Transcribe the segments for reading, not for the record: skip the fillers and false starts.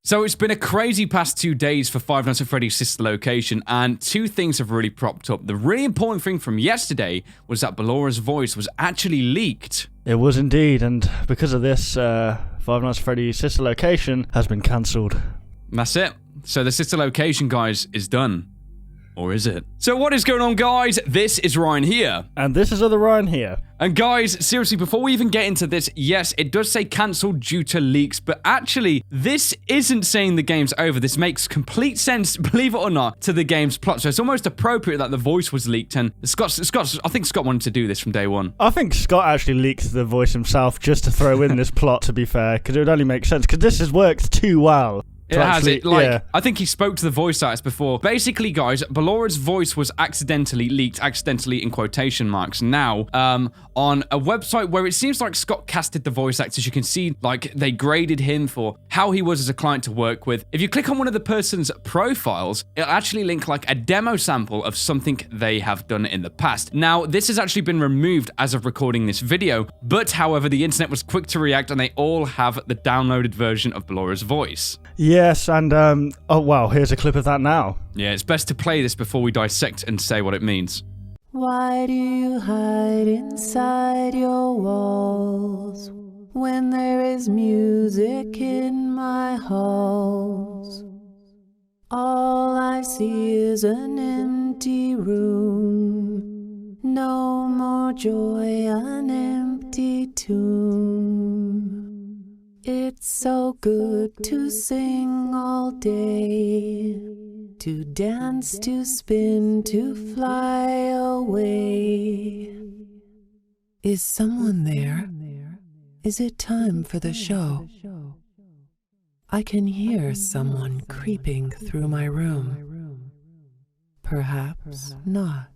So it's been a crazy past 2 days for Five Nights at Freddy's sister location, and two things have really propped up. The really important thing from yesterday was that Bellora's voice was actually leaked. It was indeed, and because of this, Five Nights at Freddy's sister location has been cancelled. That's it. So the sister location, guys, is done. Or is it? So what is going on, guys? This is Ryan here. And this is other Ryan here. And guys, seriously, before we even get into this, yes, it does say cancelled due to leaks, but actually, this isn't saying the game's over. This makes complete sense, believe it or not, to the game's plot. So it's almost appropriate that the voice was leaked, and I think Scott wanted to do this from day one. I think Scott actually leaked the voice himself just to throw in this plot, to be fair, because it would only make sense, because this has worked too well. It has. I think he spoke to the voice artist before. Basically, guys, Bellora's voice was accidentally leaked, accidentally in quotation marks, now on a website where it seems like Scott casted the voice actors. You can see, like, they graded him for how he was as a client to work with. If you click on one of the person's profiles, it'll actually link, like, a demo sample of something they have done in the past. Now, this has actually been removed as of recording this video, but, however, the internet was quick to react, and they all have the downloaded version of Bellora's voice. Yes, and, oh wow, here's a clip of that now. Yeah, it's best to play this before we dissect and say what it means. Why do you hide inside your walls when there is music in my halls? All I see is an empty room, no more joy, an empty tomb. It's so good to sing all day, to dance, to spin, to fly away. Is someone there? Is it time for the show? I can hear someone creeping through my room. Perhaps not.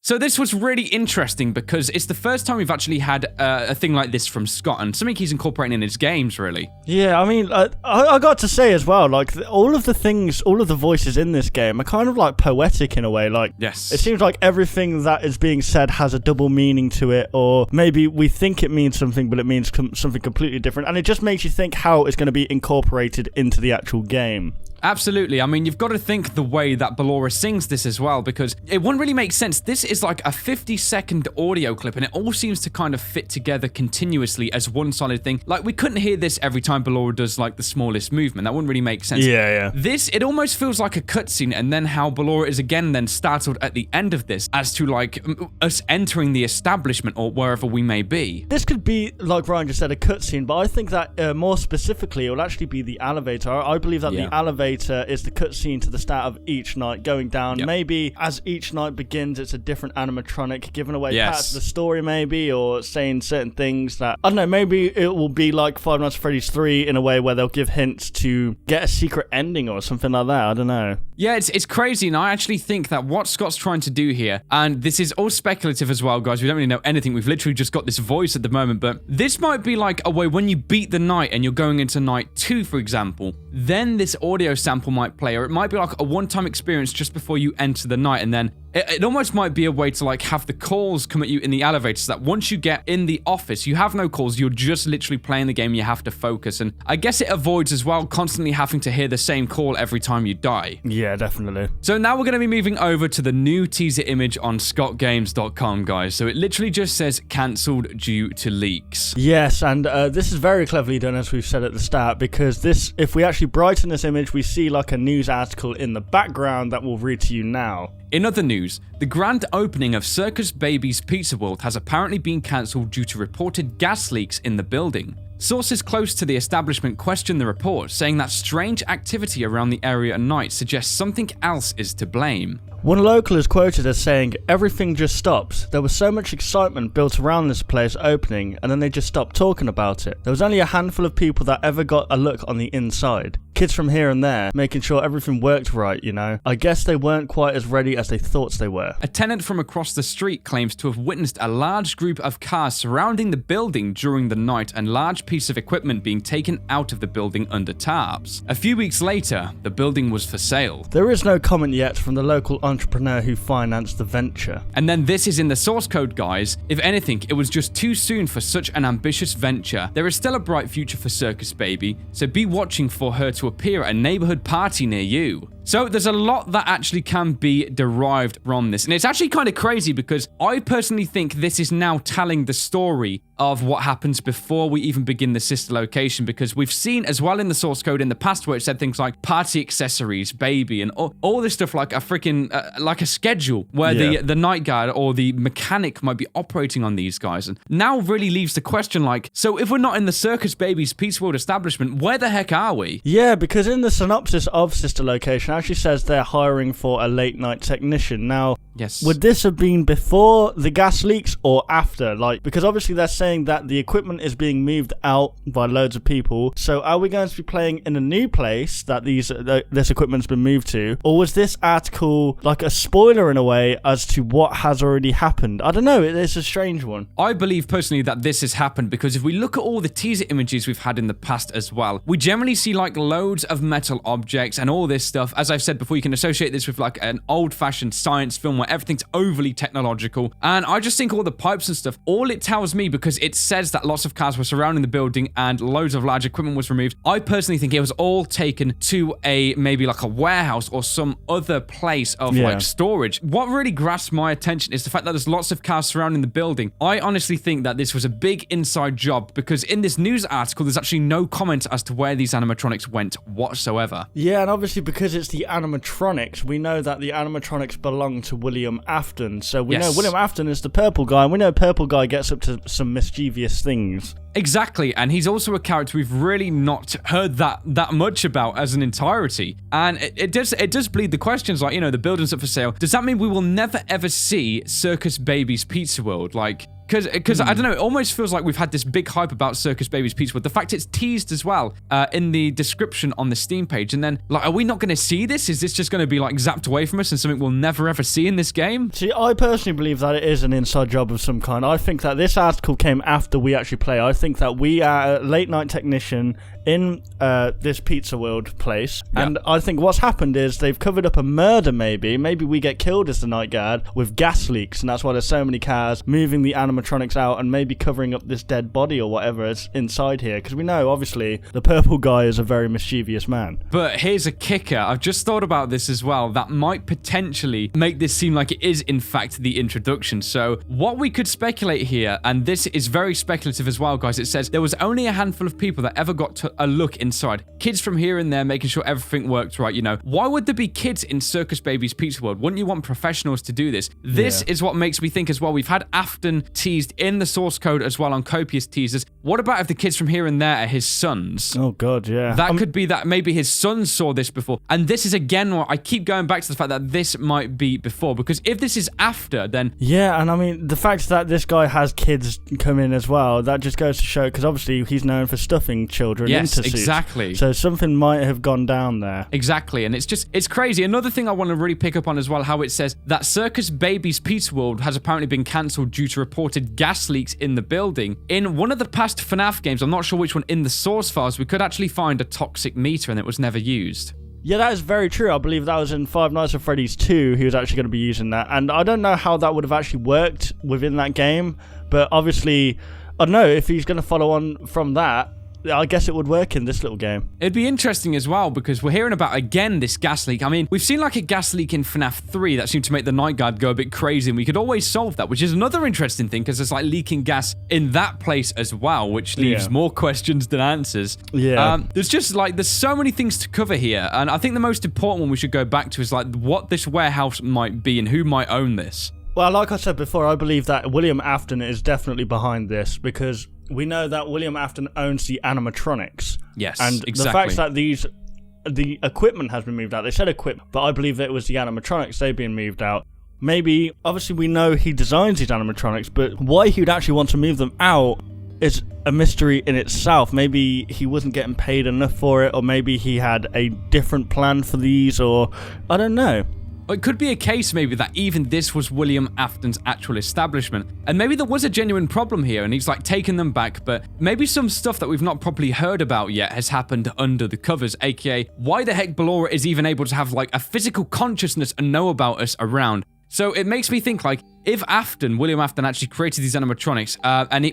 So this was really interesting because it's the first time we've actually had a thing like this from Scott, and something he's incorporating in his games, really. Yeah, I mean, I got to say as well, like, all of the voices in this game are kind of, like, poetic in a way. Like, yes, it seems like everything that is being said has a double meaning to it, or maybe we think it means something, but it means something completely different, and it just makes you think how it's going to be incorporated into the actual game. Absolutely. I mean, you've got to think the way that Bellora sings this as well, because it wouldn't really make sense. This is like a 50-second audio clip, and it all seems to kind of fit together continuously as one solid thing. Like, we couldn't hear this every time Bellora does, like, the smallest movement. That wouldn't really make sense. Yeah. This, it almost feels like a cutscene, and then how Bellora is again then startled at the end of this as to, like, us entering the establishment or wherever we may be. This could be, like Ryan just said, a cutscene, but I think that more specifically, it will actually be the elevator. I believe that the elevator is the cutscene to the start of each night going down. Yep. Maybe as each night begins, it's a different animatronic giving away parts of the story, maybe, or saying certain things that, I don't know, maybe it will be like Five Nights at Freddy's 3 in a way where they'll give hints to get a secret ending or something like that. I don't know. Yeah, it's crazy, and I actually think that what Scott's trying to do here, and this is all speculative as well, guys, we don't really know anything, we've literally just got this voice at the moment, but this might be like a way when you beat the night and you're going into night 2, for example, then this audio sample might play, or it might be like a one-time experience just before you enter the night, and then it almost might be a way to, like, have the calls come at you in the elevator, so that once you get in the office, you have no calls, you're just literally playing the game, you have to focus, and I guess it avoids as well constantly having to hear the same call every time you die. Yeah, definitely. So now we're going to be moving over to the new teaser image on scottgames.com, guys. So it literally just says cancelled due to leaks. Yes, and this is very cleverly done, as we've said at the start, because this, if we actually brighten this image, we see like a news article in the background that we'll read to you now. In other news, the grand opening of Circus Baby's Pizza World has apparently been cancelled due to reported gas leaks in the building. Sources close to the establishment question the report, saying that strange activity around the area at night suggests something else is to blame. One local is quoted as saying, "Everything just stops. There was so much excitement built around this place opening, and then they just stopped talking about it. There was only a handful of people that ever got a look on the inside. kids from here and there, making sure everything worked right, you know. I guess they weren't quite as ready as they thought they were. A tenant from across the street claims to have witnessed a large group of cars surrounding the building during the night and large piece of equipment being taken out of the building under tarps. A few weeks later, the building was for sale. There is no comment yet from the local entrepreneur who financed the venture. And then this is in the source code, guys. If anything, it was just too soon for such an ambitious venture. There is still a bright future for Circus Baby, so be watching for her to appear at a neighborhood party near you. So there's a lot that actually can be derived from this. And it's actually kind of crazy because I personally think this is now telling the story of what happens before we even begin the sister location, because we've seen as well in the source code in the past where it said things like party accessories, baby, and all this stuff like a freaking, like a schedule where the night guard or the mechanic might be operating on these guys. And now really leaves the question like, so if we're not in the Circus Baby's Pizza World establishment, where the heck are we? Yeah, because in the synopsis of sister location, actually says they're hiring for a late night technician. Now, yes, would this have been before the gas leaks or after? Like, because obviously they're saying that the equipment is being moved out by loads of people. So are we going to be playing in a new place that this equipment's been moved to? Or was this article like a spoiler in a way as to what has already happened? I don't know. It's a strange one. I believe personally that this has happened because if we look at all the teaser images we've had in the past as well, we generally see like loads of metal objects and all this stuff. As I've said before, you can associate this with like an old-fashioned science film where everything's overly technological. And I just think all the pipes and stuff, all it tells me, because it says that lots of cars were surrounding the building and loads of large equipment was removed, I personally think it was all taken to maybe like a warehouse or some other place of like storage. What really grasps my attention is the fact that there's lots of cars surrounding the building. I honestly think that this was a big inside job because in this news article, there's actually no comment as to where these animatronics went whatsoever. Yeah, and obviously because it's the animatronics, we know that the animatronics belong to William Afton. So we know William Afton is the purple guy, and we know purple guy gets up to some mischievous things. Exactly, and he's also a character we've really not heard that much about as an entirety. And it does bleed the questions like, you know, the building's up for sale. Does that mean we will never ever see Circus Baby's Pizza World? Like, because I don't know, it almost feels like we've had this big hype about Circus Baby's Pizza World. The fact it's teased as well in the description on the Steam page. And then, like, are we not going to see this? Is this just going to be, like, zapped away from us and something we'll never ever see in this game? See, I personally believe that it is an inside job of some kind. I think that this article came after we actually play. I think that we are a late night technician in this Pizza World place. Yeah. And I think what's happened is they've covered up a murder maybe. Maybe we get killed as the night guard with gas leaks, and that's why there's so many cars moving the animatronics out and maybe covering up this dead body or whatever is inside here. Because we know, obviously, the purple guy is a very mischievous man. But here's a kicker. I've just thought about this as well. That might potentially make this seem like it is, in fact, the introduction. So what we could speculate here, and this is very speculative as well, guys, it says there was only a handful of people that ever got a look inside. Kids from here and there making sure everything worked right, you know. Why would there be kids in Circus Baby's Pizza World? Wouldn't you want professionals to do this? This is what makes me think as well. We've had Afton teased in the source code as well on copious teasers. What about if the kids from here and there are his sons? Oh god, yeah. That could be that maybe his sons saw this before. And this is again what I keep going back to, the fact that this might be before, because if this is after, then yeah. And I mean, the fact that this guy has kids come in as well, that just goes to show, because obviously he's known for stuffing children into suits. Exactly. So something might have gone down there. Exactly. And it's crazy. Another thing I want to really pick up on as well, how it says that Circus Baby's Pizza World has apparently been cancelled due to reported gas leaks in the building. In one of the past FNAF games, I'm not sure which one, in the source files, we could actually find a toxic meter and it was never used. Yeah, that is very true. I believe that was in Five Nights at Freddy's 2. He was actually going to be using that. And I don't know how that would have actually worked within that game. But obviously, I don't know, if he's going to follow on from that, I guess it would work in this little game. It'd be interesting as well, because we're hearing about, again, this gas leak. I mean, we've seen like a gas leak in FNAF 3 that seemed to make the night guard go a bit crazy, and we could always solve that, which is another interesting thing, because there's like leaking gas in that place as well, which leaves more questions than answers. Yeah. There's so many things to cover here, and I think the most important one we should go back to is like what this warehouse might be and who might own this. Well, like I said before, I believe that William Afton is definitely behind this, because we know that William Afton owns the animatronics. Yes, and exactly. the fact that the equipment has been moved out, they said equipment, but I believe that it was the animatronics, they've been moved out. Maybe, obviously we know he designs these animatronics, but why he would actually want to move them out is a mystery in itself. Maybe he wasn't getting paid enough for it, or maybe he had a different plan for these, or I don't know. It could be a case maybe that even this was William Afton's actual establishment, and maybe there was a genuine problem here and he's like taken them back, but maybe some stuff that we've not properly heard about yet has happened under the covers, aka why the heck Bellora is even able to have like a physical consciousness and know about us around. So it makes me think, like, if William Afton actually created these animatronics,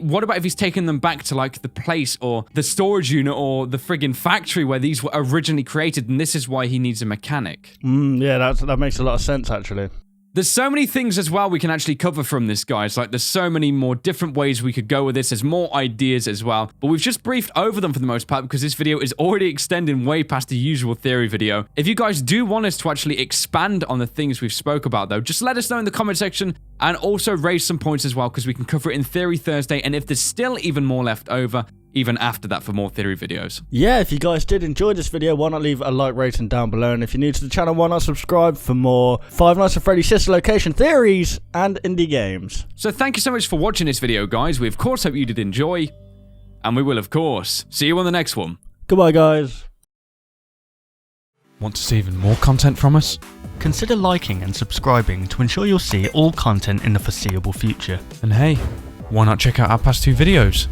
what about if he's taken them back to, like, the place or the storage unit or the friggin' factory where these were originally created, and this is why he needs a mechanic? Yeah, that makes a lot of sense, actually. There's so many things as well we can actually cover from this, guys. Like, there's so many more different ways we could go with this. There's more ideas as well. But we've just briefed over them for the most part because this video is already extending way past the usual theory video. If you guys do want us to actually expand on the things we've spoke about, though, just let us know in the comment section and also raise some points as well because we can cover it in Theory Thursday. And if there's still even more left over, even after that for more theory videos. Yeah, if you guys did enjoy this video, why not leave a like rating down below, and if you're new to the channel, why not subscribe for more Five Nights at Freddy's sister location theories and indie games. So thank you so much for watching this video, guys. We of course hope you did enjoy, and we will of course see you on the next one. Goodbye, guys. Want to see even more content from us? Consider liking and subscribing to ensure you'll see all content in the foreseeable future. And hey, why not check out our past 2 videos?